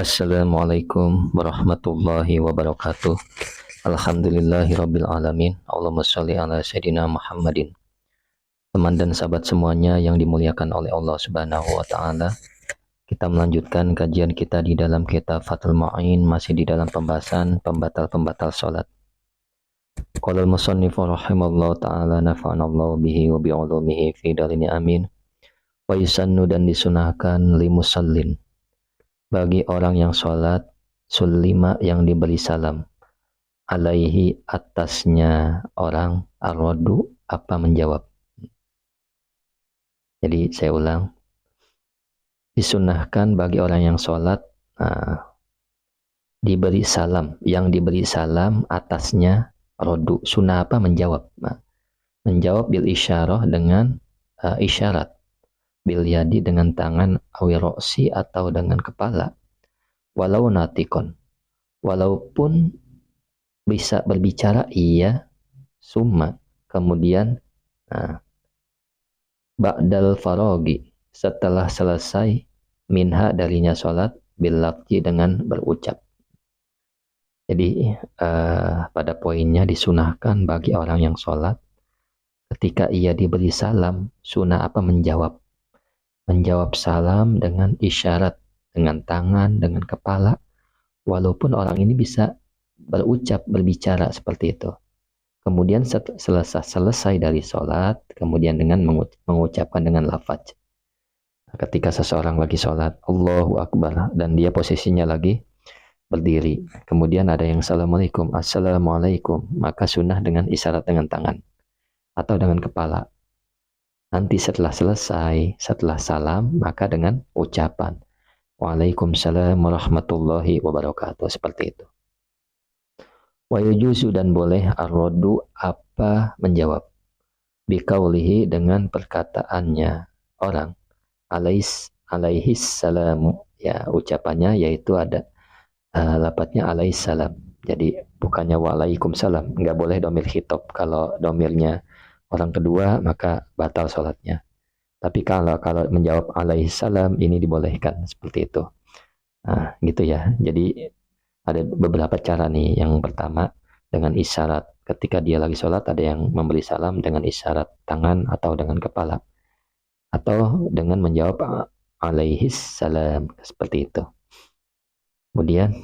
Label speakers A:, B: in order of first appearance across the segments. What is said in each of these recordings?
A: Assalamualaikum warahmatullahi wabarakatuh. Alhamdulillahirabbil alamin. Allahumma shalli ala sayyidina Muhammadin. Teman dan sahabat semuanya yang dimuliakan oleh Allah Subhanahu wa taala. Kita melanjutkan kajian kita di dalam kitab Fathul Mu'in, masih di dalam pembahasan pembatal-pembatal salat. Qala al-musannif rahimallahu taala nafa'anallahu bihi wa bi'ulumihi fi darini amin. Wa yusannu dan disunahkan limusallin bagi orang yang sholat sulima yang diberi salam alaihi atasnya orang arrodu apa menjawab. Jadi saya ulang, disunahkan bagi orang yang sholat diberi salam, yang diberi salam atasnya rodu, sunnah apa menjawab. Menjawab bil isyarah dengan isyarat, bil yadi dengan tangan, awiroksi atau dengan kepala, walau natikon, walaupun bisa berbicara iya, summa kemudian ba'dal farogi setelah selesai minha darinya sholat bil lafzi dengan berucap. Jadi pada poinnya disunahkan bagi orang yang sholat ketika ia diberi salam, sunnah apa menjawab. Menjawab salam dengan isyarat, dengan tangan, dengan kepala, walaupun orang ini bisa berucap, berbicara seperti itu. Kemudian selesai dari sholat, kemudian dengan mengucapkan dengan lafaz. Ketika seseorang lagi sholat, Allahu Akbar, dan dia posisinya lagi berdiri. Kemudian ada yang Assalamualaikum, Assalamualaikum, maka sunnah dengan isyarat dengan tangan atau dengan kepala. Nanti setelah selesai, setelah salam, maka dengan ucapan Waalaikumsalam warahmatullahi wabarakatuh, seperti itu. Wa yujuzu dan boleh arrodu apa menjawab bikaulihi dengan perkataannya orang alaihis salamu, ya ucapannya yaitu ada lafadznya alaihis salam. Jadi bukannya waalaikumsalam, nggak boleh domir khitab. Kalau domirnya orang kedua maka batal sholatnya. Tapi kalau menjawab alaihis salam ini dibolehkan seperti itu. Nah, gitu ya. Jadi ada beberapa cara nih. Yang pertama dengan isyarat. Ketika dia lagi sholat ada yang memberi salam dengan isyarat tangan atau dengan kepala. Atau dengan menjawab alaihis salam. Seperti itu. Kemudian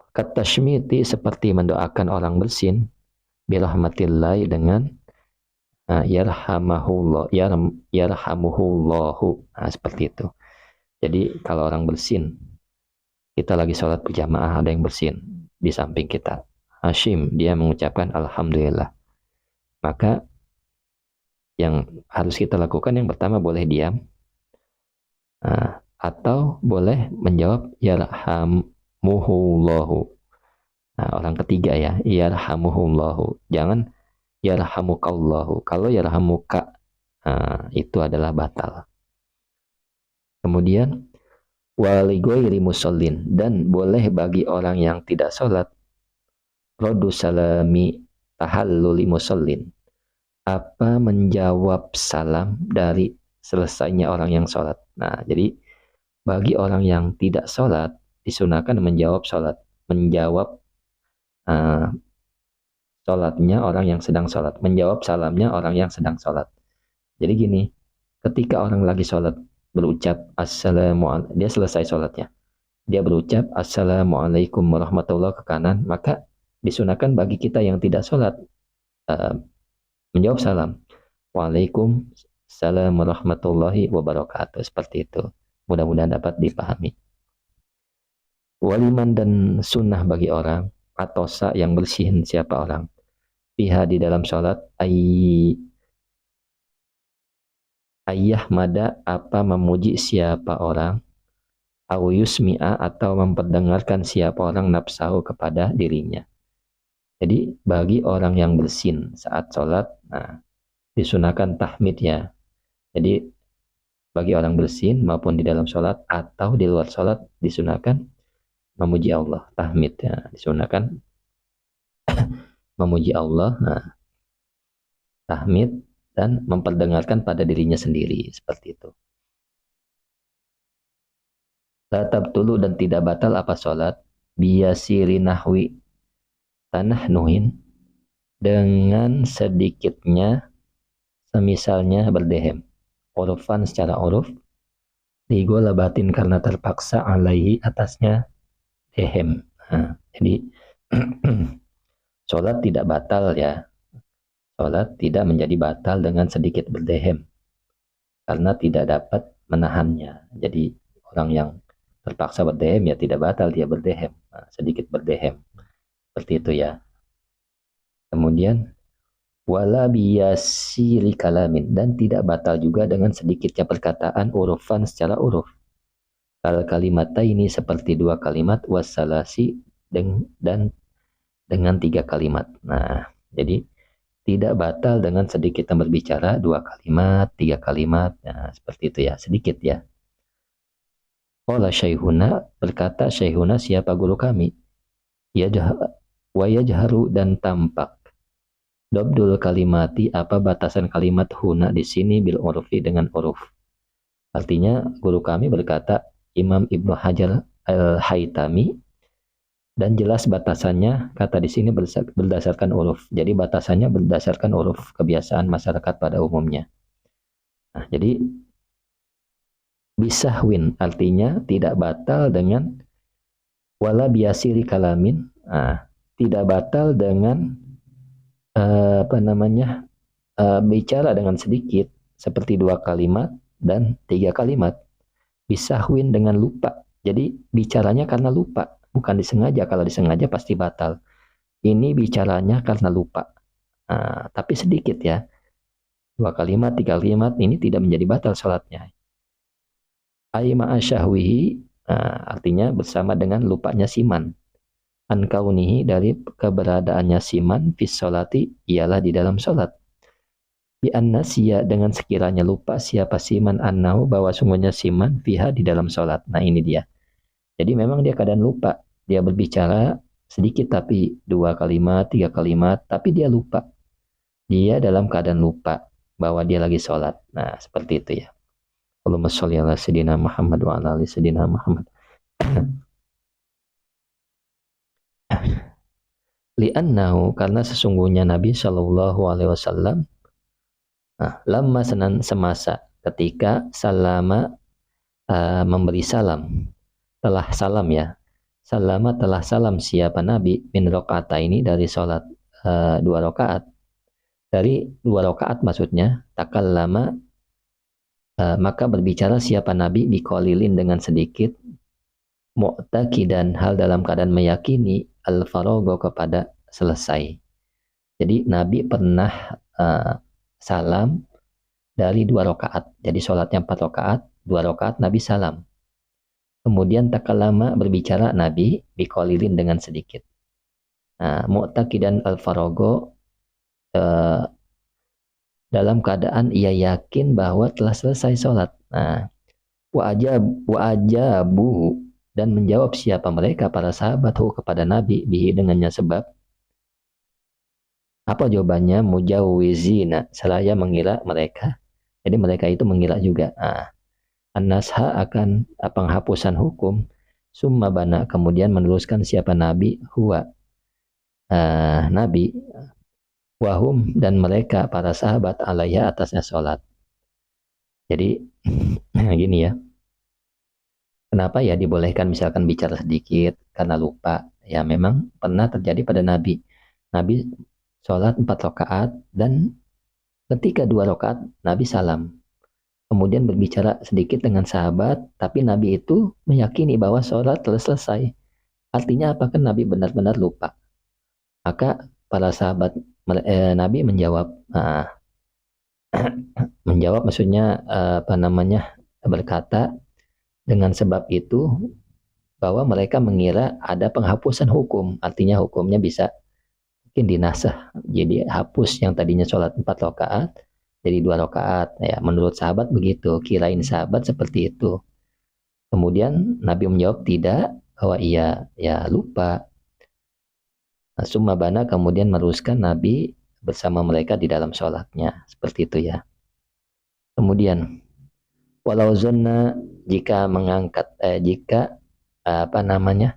A: kata syamiti seperti mendoakan orang bersin. Birahmatillah dengan yarhamahullah, yarhamuhullahu. Nah, seperti itu. Jadi kalau orang bersin, kita lagi sholat berjamaah ada yang bersin di samping kita. Hashim, dia mengucapkan Alhamdulillah. Maka yang harus kita lakukan yang pertama boleh diam. Atau boleh menjawab yarhamuhullahu. Nah, orang ketiga ya, yarhamuhullahu. Jangan yarhamukallahu. Kalau yarhamuka itu adalah batal. Kemudian walighairi musallin, dan boleh bagi orang yang tidak sholat rodu salami tahalluli musallin, apa menjawab salam dari selesainya orang yang sholat. Nah, jadi bagi orang yang tidak sholat disunahkan menjawab sholatnya orang yang sedang sholat, menjawab salamnya orang yang sedang sholat. Jadi gini, ketika orang lagi sholat berucap assalamualaikum, dia selesai sholatnya, dia berucap assalamualaikum warahmatullahi ke kanan, maka disunahkan bagi kita yang tidak sholat menjawab salam waalaikumsalam warahmatullahi wabarakatuh, seperti itu. Mudah-mudahan dapat dipahami. Waliman dan sunnah bagi orang atau yang bersihin siapa orang fiha di dalam sholat ayah mada apa memuji siapa orang au yusmi'a atau memperdengarkan siapa orang nafsahu kepada dirinya. Jadi bagi orang yang bersin saat sholat, disunahkan tahmid ya. Jadi bagi orang bersin maupun di dalam sholat atau di luar sholat disunahkan memuji Allah, tahmid ya, disunahkan memuji Allah, tahmid dan memperdengarkan pada dirinya sendiri, seperti itu. La tabtulu dan tidak batal apa sholat biyasiri nahwi tanah nuhin dengan sedikitnya semisalnya berdehem urufan secara uruf ligo labatin karena terpaksa alaihi atasnya dehem. Nah, jadi sholat tidak batal ya, sholat tidak menjadi batal dengan sedikit berdehem karena tidak dapat menahannya. Jadi orang yang terpaksa berdehem ya tidak batal dia berdehem, nah, sedikit berdehem seperti itu ya. Kemudian wala biyasiri kalamin dan tidak batal juga dengan sedikitnya perkataan urufan secara uruf. Kal kalimata ini seperti dua kalimat wasalasi dan dengan tiga kalimat. Nah, jadi tidak batal dengan sedikit berbicara dua kalimat, tiga kalimat, nah, seperti itu ya, sedikit ya. Qala Syaihuna, berkata Syaihuna siapa guru kami? Wa yajharu dan tampak. Dobdul kalimati apa batasan kalimat huna di sini bil urfi dengan uruf. Artinya guru kami berkata Imam Ibnu Hajar Al-Haytami dan jelas batasannya kata di sini berdasarkan uruf. Jadi batasannya berdasarkan uruf kebiasaan masyarakat pada umumnya. Nah, jadi bisa win artinya tidak batal dengan wala biasiri kalamin. Nah, tidak batal dengan apa namanya bicara dengan sedikit seperti dua kalimat dan tiga kalimat. Bisa win dengan lupa. Jadi bicaranya karena lupa, bukan disengaja. Kalau disengaja pasti batal. Ini bicaranya karena lupa. Nah, tapi sedikit ya. Dua kalimat, tiga kalimat ini tidak menjadi batal sholatnya. Aima asyahwihi artinya bersama dengan lupanya siman. Ankaunihi dari keberadaannya siman fis sholati ialah di dalam sholat. Bi anna siya dengan sekiranya lupa siapa siman annahu bahwa sungguhnya siman fiha di dalam sholat. Nah ini dia. Jadi memang dia keadaan lupa. Dia berbicara sedikit tapi dua kalimat, tiga kalimat, tapi dia lupa. Dia dalam keadaan lupa bahwa dia lagi sholat. Nah seperti itu ya. Allahumma sholli ala sayyidina Muhammad wa ala ali sayyidina Muhammad. Li'annahu karena sesungguhnya Nabi Shallallahu alaihi wasallam lama semasa ketika salama memberi salam telah salam ya. Salama telah salam siapa Nabi min rakaat ini dari sholat dua rakaat. Dari dua rakaat maksudnya takallama maka berbicara siapa Nabi biqalilin dengan sedikit mu'taqidan hal dalam keadaan meyakini al-faragha kepada selesai. Jadi Nabi pernah salam dari dua rakaat. Jadi sholatnya 4 rakaat, 2 rakaat Nabi salam. Kemudian takallama berbicara Nabi biqalilin dengan sedikit. Nah, mu'taqidan al-faragha dalam keadaan ia yakin bahwa telah selesai sholat. Nah, wa ajabu dan menjawab siapa mereka para sahabat kepada Nabi bihi dengannya sebab apa jawabannya mujawizina seraya mengira mereka. Jadi mereka itu mengira juga. An-nasha akan penghapusan hukum summa bana kemudian meneruskan siapa Nabi huwa Nabi wahum dan mereka para sahabat alaiha atasnya sholat. Jadi gini ya. Kenapa ya dibolehkan misalkan bicara sedikit karena lupa? Ya memang pernah terjadi pada Nabi. Nabi sholat 4 rakaat dan ketika 2 rakaat Nabi salam. Kemudian berbicara sedikit dengan sahabat, tapi Nabi itu meyakini bahwa sholat telah selesai. Artinya apakah Nabi benar-benar lupa? Maka para sahabat Nabi menjawab, menjawab maksudnya berkata dengan sebab itu bahwa mereka mengira ada penghapusan hukum, artinya hukumnya bisa mungkin dinasah. Jadi hapus yang tadinya sholat 4 rakaat jadi 2 rakaat. Ya, menurut sahabat begitu, kirain sahabat seperti itu. Kemudian Nabi menjawab tidak, bahwa ia ya lupa. Summa bana kemudian meneruskan Nabi bersama mereka di dalam sholatnya. Seperti itu ya. Kemudian Walau zonna jika mengangkat jika apa namanya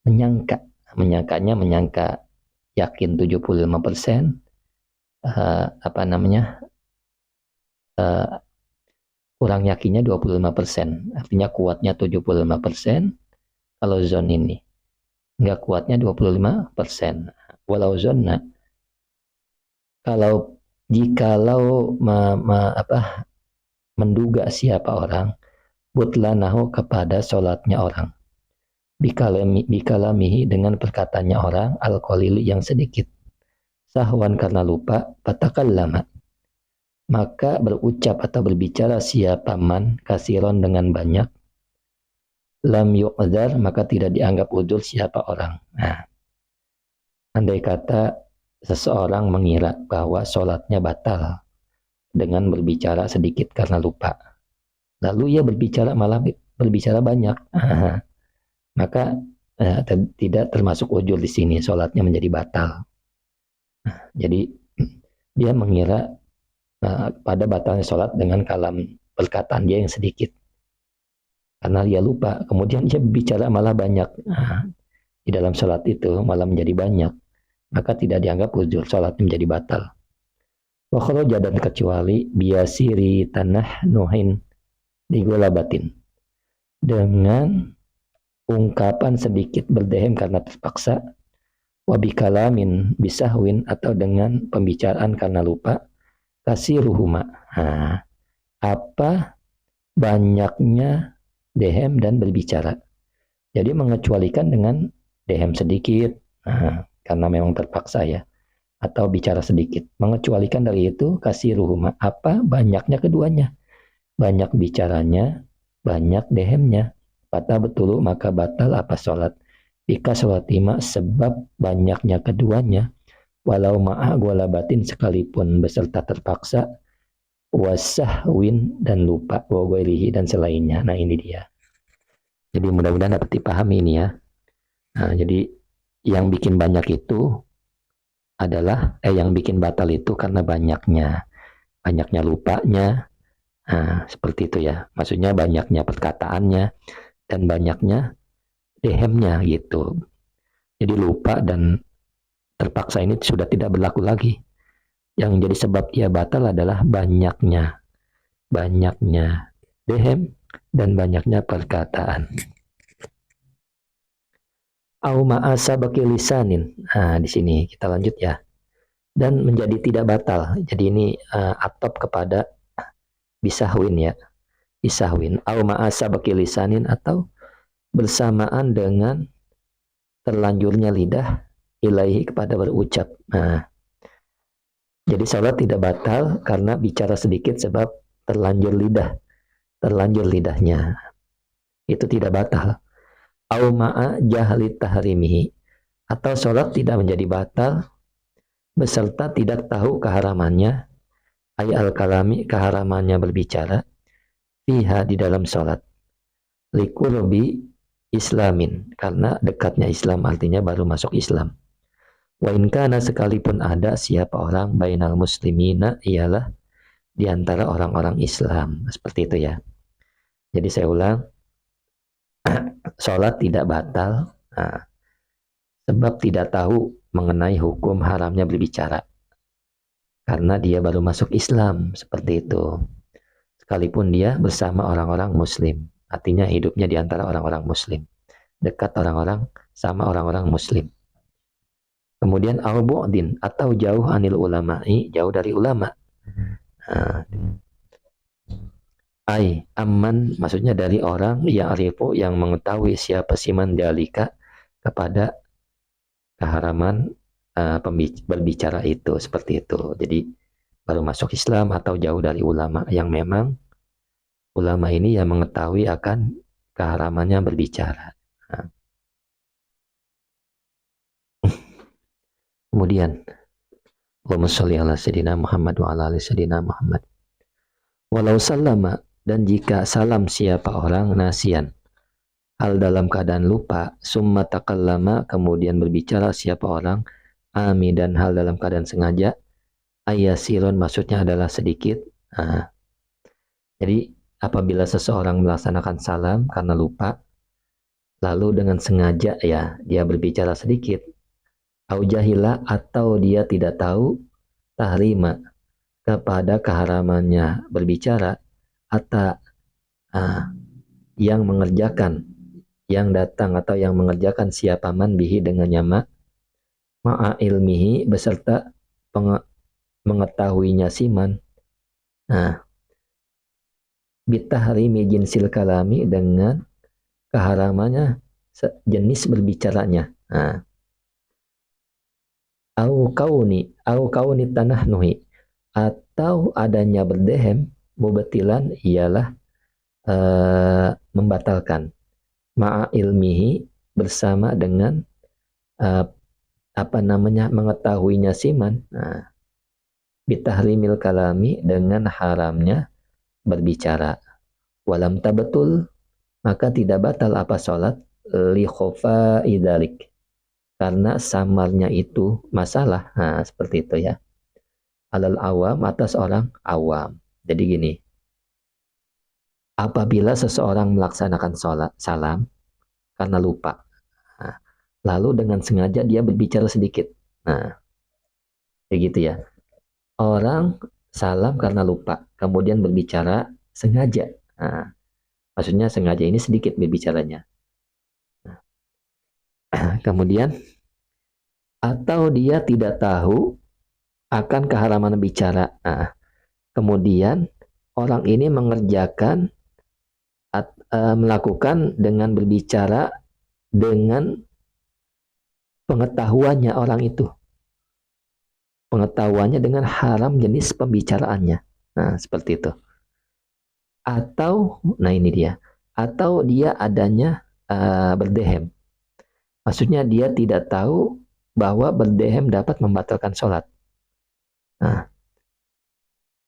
A: menyangka yakin 75%, apa namanya kurang yakinnya 25%, artinya kuatnya 75%. Kalau zon ini nggak kuatnya 25%. Walau zonna, kalau jikalau menduga siapa orang butlanahu kepada sholatnya orang, bikalamihi dengan perkataannya orang, al-qalili yang sedikit, sahwan karena lupa, fatakallama maka berucap atau berbicara siapa man kasiron dengan banyak, lam yu'dzar maka tidak dianggap udzur siapa orang. Nah, andai kata seseorang mengira bahwa sholatnya batal dengan berbicara sedikit karena lupa, lalu ia berbicara malah berbicara banyak, maka tidak termasuk ujur di sini, sholatnya menjadi batal. Jadi dia mengira pada batalnya sholat dengan kalam perkataan dia yang sedikit, karena dia lupa, kemudian dia bicara malah banyak. Di dalam sholat itu malah menjadi banyak, maka tidak dianggap ujur, sholatnya menjadi batal. Wa kharaja dan kecuali biasiri tanah nuhin digolabatin, dengan ungkapan sedikit berdehem karena terpaksa, wabikalamin bisahwin atau dengan pembicaraan karena lupa, kasiruhuma. Nah, apa banyaknya dehem dan berbicara. Jadi mengecualikan dengan dehem sedikit, karena memang terpaksa ya, atau bicara sedikit. Mengecualikan dari itu kasiruhuma, apa banyaknya keduanya. Banyak bicaranya, banyak dehemnya. Batal betul maka batal apa sholat. Jika sholat ima sebab banyaknya keduanya, walau ma'a golabatin sekalipun beserta terpaksa, wasahwin dan lupa, wagwairihi dan selainnya. Nah ini dia. Jadi mudah-mudahan dapat dipahami ini ya. Nah, jadi yang bikin banyak itu adalah yang bikin batal itu karena banyaknya lupanya. Nah, seperti itu ya. Maksudnya banyaknya perkataannya dan banyaknya dehemnya gitu. Jadi lupa dan terpaksa ini sudah tidak berlaku lagi. Yang jadi sebab ia batal adalah banyaknya dehem dan banyaknya perkataan. Au ma'asa baki lisanin. Nah, di sini kita lanjut ya. Dan menjadi tidak batal. Jadi ini atop kepada bisahwin ya. Bisahwin. Au ma'asa baki lisanin atau bersamaan dengan terlanjurnya lidah ilaihi kepada berucap. Nah, jadi salat tidak batal karena bicara sedikit sebab terlanjur lidahnya. Itu tidak batal. Au ma'a jahli tahrimihi, atau sholat tidak menjadi batal beserta tidak tahu keharamannya, ay al-kalami keharamannya berbicara, fiha di dalam sholat, liqurbi islamin karena dekatnya Islam, artinya baru masuk Islam. Wa in kana sekalipun ada siapa orang bainal muslimina ialah di antara orang-orang Islam, seperti itu ya. Jadi saya ulang, sholat tidak batal sebab tidak tahu mengenai hukum haramnya berbicara, karena dia baru masuk Islam, seperti itu. Sekalipun dia bersama orang-orang Muslim, artinya hidupnya di antara orang-orang Muslim, dekat orang-orang sama orang-orang Muslim. Kemudian al-bu'din atau jauh anil ulama'i, jauh dari ulama. Aman maksudnya dari orang yang arifu yang mengetahui siapa siman dalika kepada keharaman berbicara itu, seperti itu. Jadi baru masuk Islam atau jauh dari ulama yang memang ulama ini yang mengetahui akan keharamannya berbicara. Kemudian Allahumma sholli ala sayyidina Muhammad wa ala ali sayyidina Muhammad. Walau sallama, dan jika salam siapa orang nasian, hal dalam keadaan lupa, summa takallama kemudian berbicara siapa orang ami dan hal dalam keadaan sengaja, ayasirun maksudnya adalah sedikit. Jadi apabila seseorang melaksanakan salam karena lupa, lalu dengan sengaja ya dia berbicara sedikit, au jahila atau dia tidak tahu, tahrima kepada keharamannya berbicara, atau yang mengerjakan, yang datang atau yang mengerjakan siapa man bihi dengan nyama, ma'a ilmihi beserta mengetahuinya siman. Nah, bitahrimi jinsil kalami dengan keharamannya jenis berbicaranya. Nah, au kauni tanah nuhi, atau adanya berdehem mubatilan ialah membatalkan, ma'a ilmihi bersama dengan uh, mengetahuinya siman. Nah, bitahrimil kalami dengan haramnya berbicara. Walam tabetul, maka tidak batal apa sholat, li khofa idalik, karena samarnya itu masalah. Nah, seperti itu ya. Alal awam, atas orang awam. Jadi gini, apabila seseorang melaksanakan sholat salam karena lupa, nah, lalu dengan sengaja dia berbicara sedikit. Nah, kayak gitu ya. Orang salam karena lupa, kemudian berbicara sengaja. Nah, maksudnya sengaja ini sedikit berbicaranya. Nah, kemudian atau dia tidak tahu akan keharaman bicara. Nah, kemudian orang ini mengerjakan melakukan dengan berbicara dengan pengetahuannya orang itu. Pengetahuannya dengan haram jenis pembicaraannya. Nah, seperti itu. Atau, nah ini dia. Atau dia adanya berdehem. Maksudnya dia tidak tahu bahwa berdehem dapat membatalkan sholat. Nah,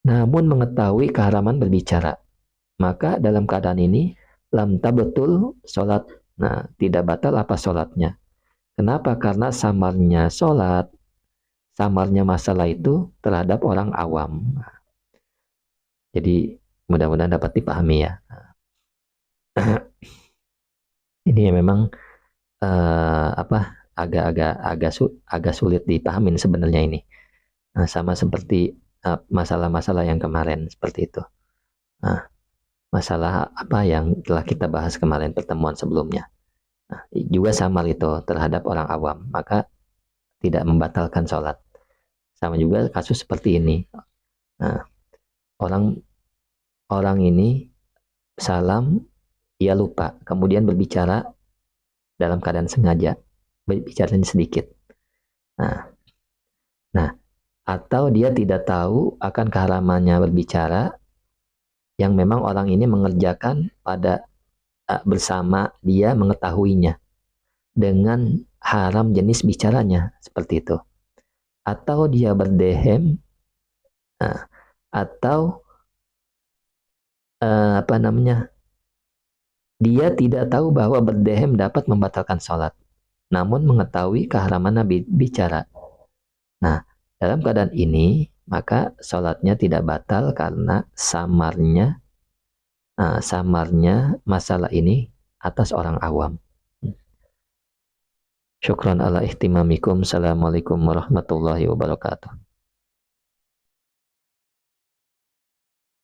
A: namun mengetahui keharaman berbicara. Maka dalam keadaan ini, lam tabetul sholat. Nah, tidak batal apa sholatnya. Kenapa? Karena samarnya sholat, samarnya masalah itu terhadap orang awam. Jadi mudah-mudahan dapat dipahami ya. Ini memang agak sulit dipahamin sebenarnya ini. Nah, sama seperti masalah-masalah yang kemarin seperti itu. Nah, masalah apa yang telah kita bahas kemarin pertemuan sebelumnya. Nah, juga samar itu terhadap orang awam, maka tidak membatalkan sholat. Sama juga kasus seperti ini. Nah, orang ini salam, ia lupa, kemudian berbicara dalam keadaan sengaja, berbicara sedikit. Nah, atau dia tidak tahu akan keharamannya berbicara, yang memang orang ini mengerjakan pada bersama dia mengetahuinya dengan haram jenis bicaranya, seperti itu. Atau dia berdehem, atau dia tidak tahu bahwa berdehem dapat membatalkan sholat, namun mengetahui keharaman bicara. Nah, dalam keadaan ini, maka sholatnya tidak batal karena samarnya masalah ini atas orang awam. Syukran ala ihtimamikum. Assalamualaikum warahmatullahi wabarakatuh.